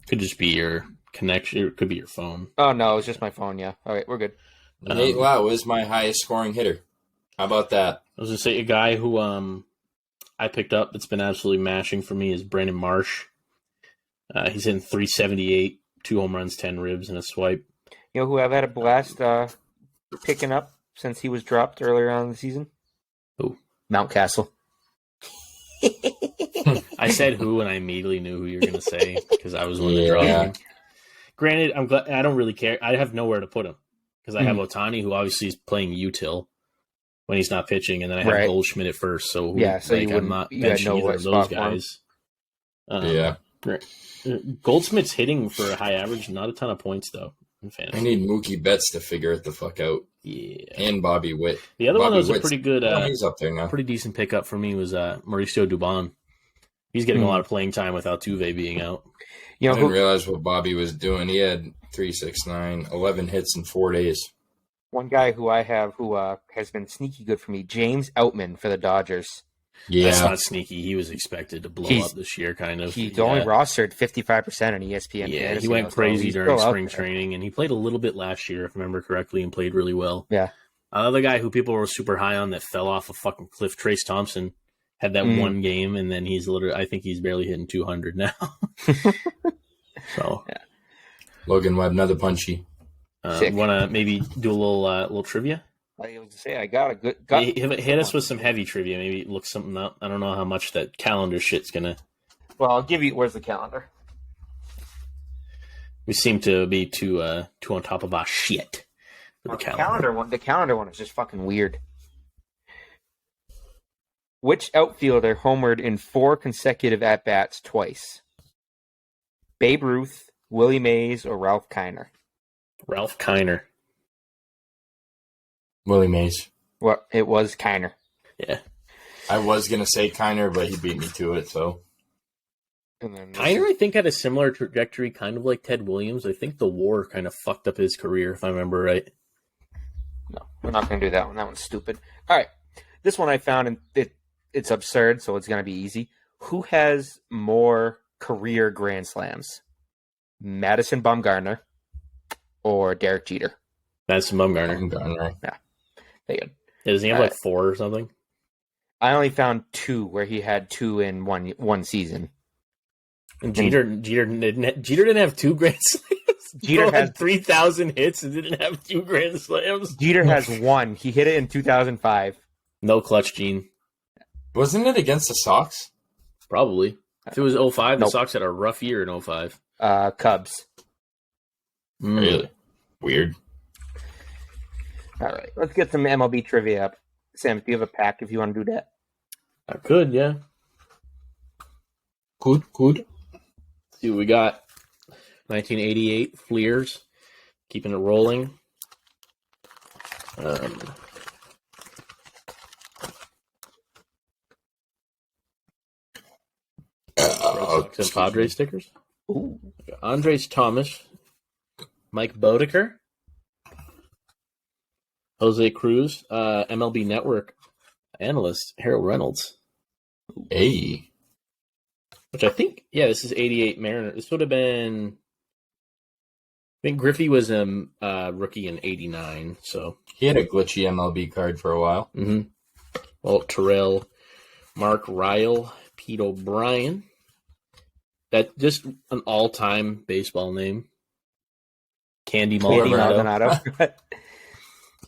Could just be your connection. It could be your phone. Oh no, it's just my phone. Yeah. All right, we're good. Nate Lowe is my highest scoring hitter. How about that? I was gonna say a guy who I picked up that's been absolutely mashing for me is Brandon Marsh. He's hitting 378, 2 home runs, 10 ribs, and a swipe. You know who I've had a blast picking up since he was dropped earlier on in the season? Who? Mountcastle. I said who, and I immediately knew who you were going to say because I was the one that dropped him. Granted, I'm glad. I don't really care. I have nowhere to put him because I have Ohtani, who obviously is playing util when he's not pitching, and then I have Goldschmidt at first. So so I'm not benching either of those guys. Goldschmidt's hitting for a high average, not a ton of points though. I need Mookie Betts to figure it the fuck out. Yeah, and Bobby Witt. The other Bobby one that was Witt's, a pretty good, he's up there now. Pretty decent pickup for me was Mauricio Dubon. He's getting a lot of playing time without Tuve being out. I didn't realize what Bobby was doing. He had 369, 11 hits in 4 days. One guy who I have who has been sneaky good for me, James Outman for the Dodgers. Yeah, that's not sneaky. He was expected to blow up this year, kind of. He's only rostered 55% on ESPN. Yeah, he went crazy during spring training, and he played a little bit last year, if I remember correctly, and played really well. Yeah. Another guy who people were super high on that fell off a fucking cliff, Trace Thompson, had that one game, and then I think he's barely hitting 200 now. So, Logan Webb, another punchy. Want to maybe do a little trivia? I was to say I got a good. Hit us with some heavy trivia. Maybe look something up. I don't know how much that calendar shit's gonna. Well, I'll give you. Where's the calendar? We seem to be too on top of our shit. The calendar one is just fucking weird. Which outfielder homered in 4 consecutive at bats twice? Babe Ruth, Willie Mays, or Ralph Kiner? Ralph Kiner. Willie Mays. Well, it was Kiner. Yeah. I was going to say Kiner, but he beat me to it, so. Kiner, I think, had a similar trajectory, kind of like Ted Williams. I think the war kind of fucked up his career, if I remember right. No, we're not going to do that one. That one's stupid. All right. This one I found, and it's absurd, so it's going to be easy. Who has more career Grand Slams? Madison Bumgarner or Derek Jeter? Madison Bumgarner. Yeah. There you go. Does he have like 4 or something? I only found 2 where he had 2 in one season. And Jeter didn't have 2 Grand Slams. Jeter had 3,000 hits and didn't have 2 Grand Slams. Jeter has 1. He hit it in 2005. No clutch gene. Wasn't it against the Sox? Probably. If it was 05, the Sox had a rough year in 05. Cubs. Really? Weird. All right. Let's get some MLB trivia up. Sam, do you have a pack if you want to do that? I could, yeah. Good. Let's see what we got. 1988 Fleers. Keeping it rolling. Some Padres stickers. Ooh. Andres Thomas, Mike Bodeker, Jose Cruz, MLB Network analyst Harold Reynolds. Hey. Which I think, this is 88 Mariner. This would have been, I think Griffey was a rookie in 89, so. He had a glitchy MLB card for a while. Mm-hmm. Walt Terrell, Mark Ryle, Pete O'Brien. That just an all-time baseball name. Candy Maldonado.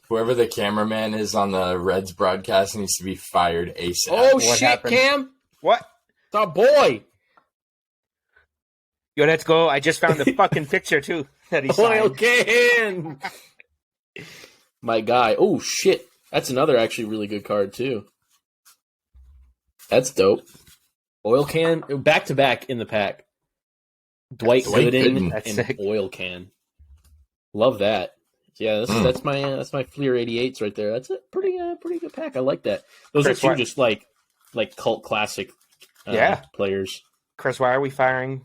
Whoever the cameraman is on the Reds broadcast needs to be fired ASAP. Oh, what shit, happened? Cam. What? The boy. Yo, let's go. I just found the fucking picture, too, that he signed. Oil can. My guy. Oh, shit. That's another actually really good card, too. That's dope. Oil can, back-to-back in the pack. Dwight Gooden and sick. Oil can. Love that. Yeah, that's my Fleer 88s right there. That's a pretty good pack. I like that. Those Chris, are 2 just like cult classic players. Chris, why are we firing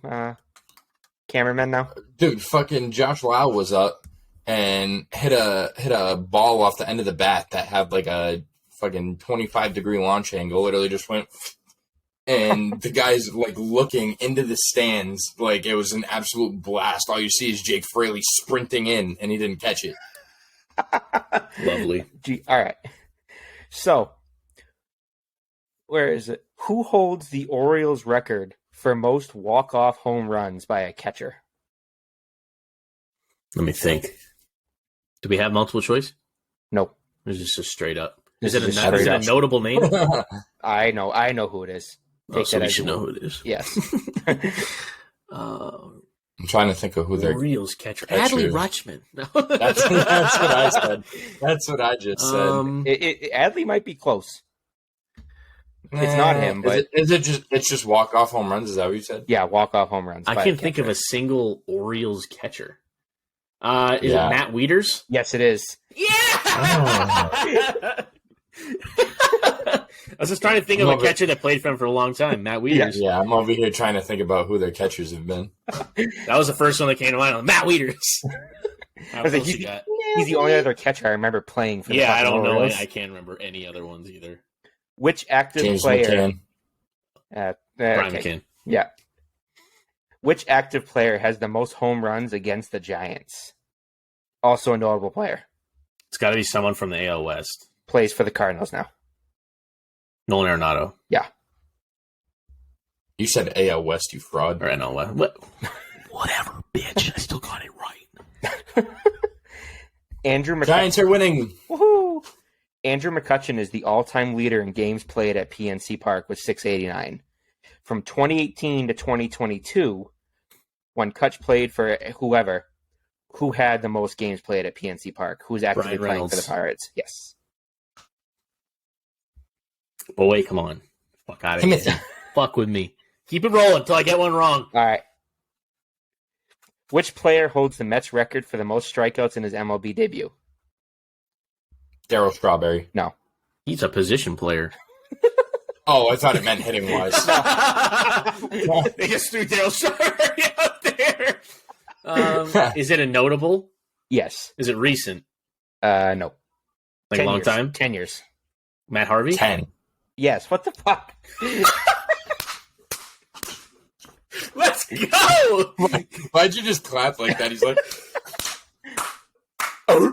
cameramen now? Dude, fucking Josh Lau was up and hit a ball off the end of the bat that had like a fucking 25-degree launch angle. Literally just went... And the guy's like looking into the stands like it was an absolute blast. All you see is Jake Fraley sprinting in, and he didn't catch it. Lovely. All right. So, where is it? Who holds the Orioles record for most walk-off home runs by a catcher? Let me think. Do we have multiple choice? Nope. Is this just straight up? Is it a notable name? I know who it is. Take so that we as should you know will. who it is. Yes. I'm trying to think of who they're. Orioles catcher. Catcher. Adley Rutschman. No. That's what I said. That's what I just said. Adley might be close. It's not him, but is it just it's just walk off home runs? Is that what you said? yeah, walk-off home runs. I by can the think catcher. of a single Orioles catcher. Is it Yeah. Matt Wieters? Yes, it is. Yeah! I was just trying to think of a catcher that played for him for a long time. Matt Wieters. Yeah, I'm over here trying to think about who their catchers have been. That was the first one that came to mind. Matt Wieters. How was like, close you got? He's the only other catcher I remember playing for the Yeah, I fucking don't know. Orioles. I can't remember any other ones either. Which active James player? McCann. Brian Okay. McCann. Yeah. Which active player has the most home runs against the Giants? Also a notable player. It's got to be someone from the AL West. Plays for the Cardinals now. Nolan Arenado. You said AL West, you fraud. Or NL West. Whatever, bitch. I still got it right. Andrew McCutcheon. Giants are winning. Woohoo! Andrew McCutcheon is the all-time leader in games played at PNC Park with 689. From 2018 to 2022, when Kutch played for whoever, who had the most games played at PNC Park? Who's actively Brian playing Reynolds. for the Pirates? Yes. But wait, come on. Fuck out of Timothy. here. Fuck with me. Keep it rolling until I get one wrong. All right. Which player holds the Mets record for the most strikeouts in his MLB debut? Darryl Strawberry. No. He's a position player. Oh, I thought it meant hitting wise. They just threw Darryl Strawberry out there. Is it a notable? Yes. Is it recent? No. Like a long time? 10 years. Matt Harvey? 10. Yes. What the fuck? Let's go! Why'd you just clap like that? He's like, All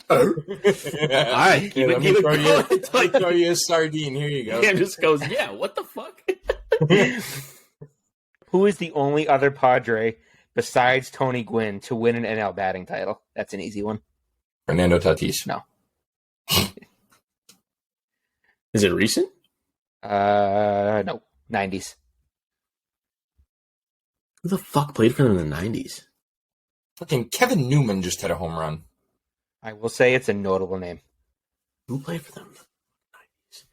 right, keep let it me going. throw you a sardine. Here you go. Cam just goes, yeah, what the fuck? Who is the only other Padre besides Tony Gwynn to win an NL batting title? That's an easy one. Fernando Tatis. No. Is it recent? No. 90s. Who the fuck played for them in the 90s? Fucking Kevin Newman just hit a home run. I will say it's a notable name. Who played for them?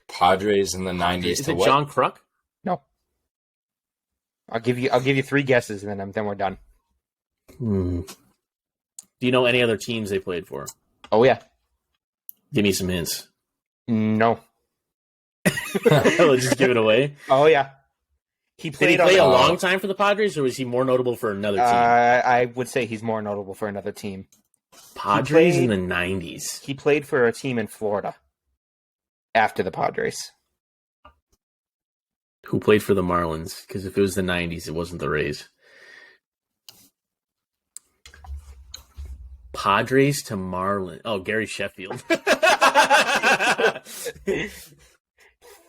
Padres in the 90s. Is to it what? John Kruk? No. I'll give you 3 guesses and then we're done. Do you know any other teams they played for? Oh yeah. Give me some hints. No. I'll just give it away. Oh yeah. He Did he played play on a long time for the Padres, or was he more notable for another team? I would say he's more notable for another team. Padres in the 90s. He played for a team in Florida after the Padres. Who played for the Marlins? Because if it was the 90s, it wasn't the Rays. Padres to Marlins. Oh, Gary Sheffield.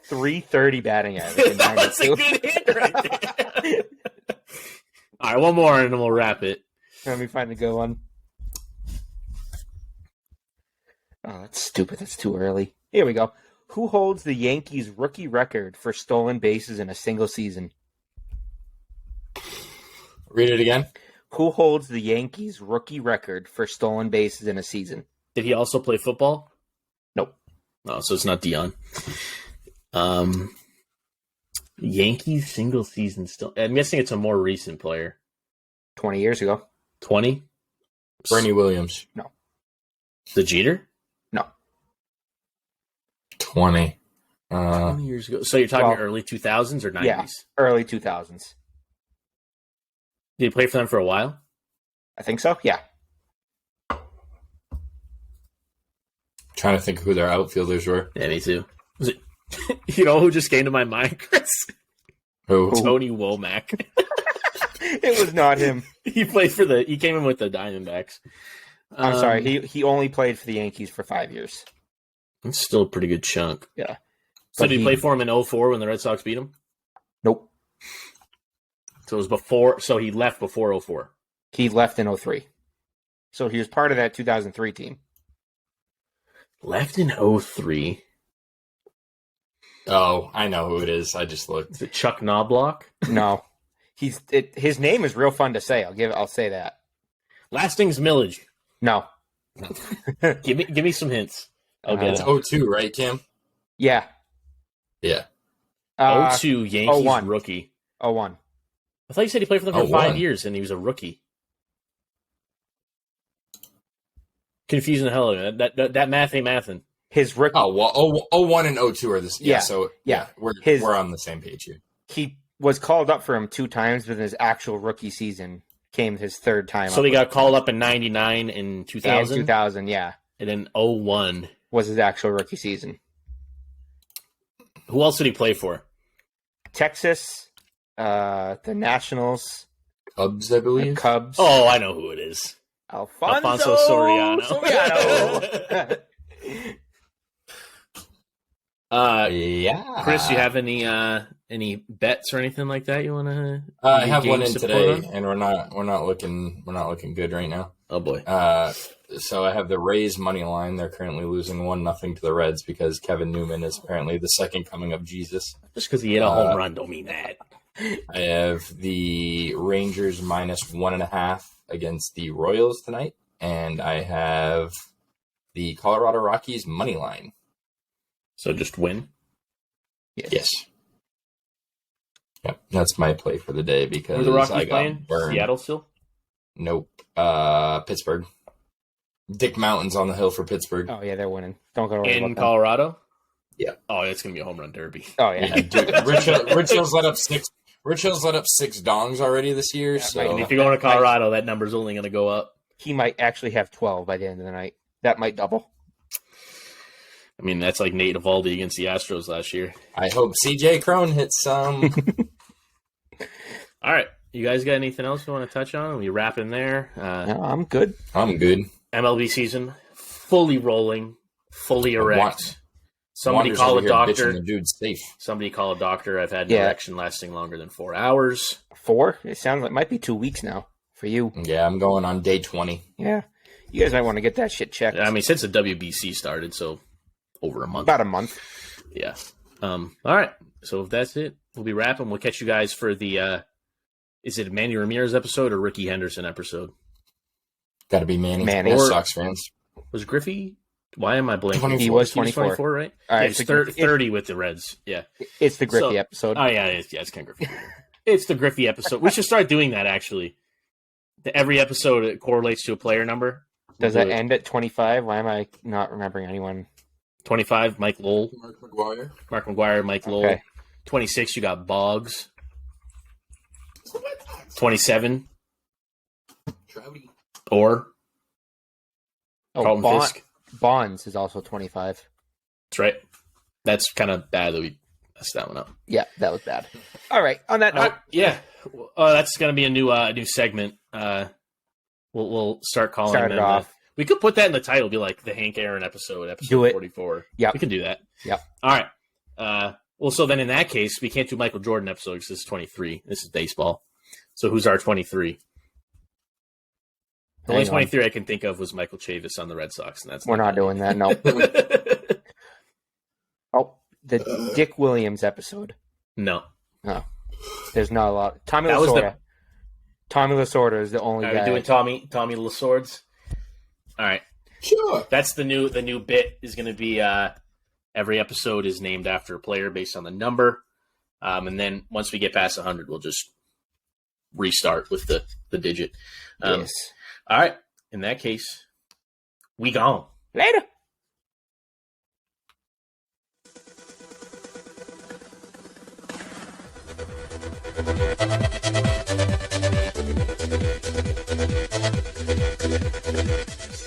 330 batting average in 92. That's a good hit right there. All right, one more and then we'll wrap it. Let me find a good one. Oh, that's stupid. That's too early. Here we go. Who holds the Yankees' rookie record for stolen bases in a single season? Read it again. Who holds the Yankees' rookie record for stolen bases in a season? Did he also play football? Nope. Oh, so it's not Dion. Yankees single season still. I'm guessing it's a more recent player. 20 years ago. 20? Bernie Williams. The Jeter? No. 20. 20 years ago. So you're talking well, early 2000s or 90s? Yeah, early 2000s. Did he play for them for a while? I think so, yeah. Trying to think who their outfielders were. Yeah, me too. Was it? You know who just came to my mind, Chris? Who? Tony Womack. It was not him. He played for the. He came in with the Diamondbacks. I'm sorry. He only played for the Yankees for 5 years. It's still a pretty good chunk. Yeah. So But did he play for him in 04 when the Red Sox beat him? Nope. So it was before. So he left before 04. He left in 03. So he was part of that 2003 team. Left in 03. Oh, I know who it is. I just looked. Is it Chuck Knobloch? No, his name is real fun to say. I'll say that. Last thing's Millage. No. Give me some hints. I'll get It's it. 0-2, right, Kim? Yeah. Yeah. 0-2 Yankees 01. rookie. 01. I thought you said he played for them for 01. 5 years and he was a rookie. Confusing the hell out of me. That math ain't mathin'. His rookie. Oh, well, 01 and 02 are this. Yeah, Yeah. so Yeah. we're on the same page here. He was called up for him 2 times, but his actual rookie season came his 3rd time. So he got called up in 99 and 2000? 2000, yeah. And then 01. Was his actual rookie season. Who else did he play for? Texas, the Nationals, Cubs, I the believe. Cubs. Oh, I know who it is. Alfonso Soriano. Soriano. Yeah. Chris, you have any bets or anything like that you want to? I have one in today, and we're not looking good right now. Oh boy. So I have the Rays money line. They're currently losing 1-0 to the Reds because Kevin Newman is apparently the second coming of Jesus. Just because he hit a home run don't mean that. I have the Rangers -1.5 against the Royals tonight, and I have the Colorado Rockies money line. So just win. Yes. Yep, that's my play for the day because Who are the Rockies I got playing? burned. Seattle still? Nope. Pittsburgh. Dick Mountain's on the hill for Pittsburgh. Oh, yeah, they're winning. Don't go In Colorado? Yeah. Oh, it's going to be a home run derby. Oh, yeah. Dude, Rich Hill's let up 6 dongs already this year. Yeah, So And if you're going to Colorado, that number's only going to go up. He might actually have 12 by the end of the night. That might double. I mean, that's like Nate Eovaldi against the Astros last year. I hope CJ Crone hits some. All right. You guys got anything else you want to touch on? We wrap in there. No, I'm good. I'm good. MLB season fully rolling, fully erect. Somebody Wander's call over a here doctor. bitching the dude's safe. Somebody call a doctor. I've had an Yeah. erection lasting longer than 4 hours. 4? It sounds like it might be 2 weeks now for you. Yeah, I'm going on day 20. Yeah. You guys might want to get that shit checked. I mean, since the WBC started, so over a month. About a month. Yeah. All right. So if that's it, we'll be wrapping. We'll catch you guys for the is it Manny Ramirez episode or Ricky Henderson episode? Got to be Manny. Manny. Red Or- Sox fans. Was Griffey? Why am I blanking? 24. He was He was 24. 24, right? All right, Yeah, it's so 30 with the Reds. Yeah. It's the Griffey So- episode. Oh, yeah, it's Ken Griffey. It's the Griffey episode. We should start doing that, actually. Every episode it correlates to a player number. Does We'll that do it. end at 25? Why am I not remembering anyone? 25, Mike Lowell. Mark McGuire. Mark McGuire, Mike Lowell. Okay. 26, you got Boggs. 27, Trouty. Orr. Oh, Carlton Fisk. Bonds is also 25. That's right. That's kind of bad that we messed that one up. Yeah, that was bad. All right. On that note, Yeah. That's going to be a new segment. We'll start calling Start them. it off. We could put that in the title, be like the Hank Aaron episode Do it. 44. Yep. We can do that. Yep. All right. Well, so then in that case, we can't do Michael Jordan episode because this is 23. This is baseball. So who's our 23? The only Hang on. 23 I can think of was Michael Chavis on the Red Sox, and that's We're not doing that. No. that. Oh, the Dick Williams episode. No. No. There's not a lot. Tommy That was Lasorda. Tommy Lasorda is the only Are guy. we doing Tommy Lasords? All right. Sure. That's the new bit is going to be every episode is named after a player based on the number. And then once we get past 100, we'll just restart with the digit. Yes. All right. In that case, we gone. Later. Thank you.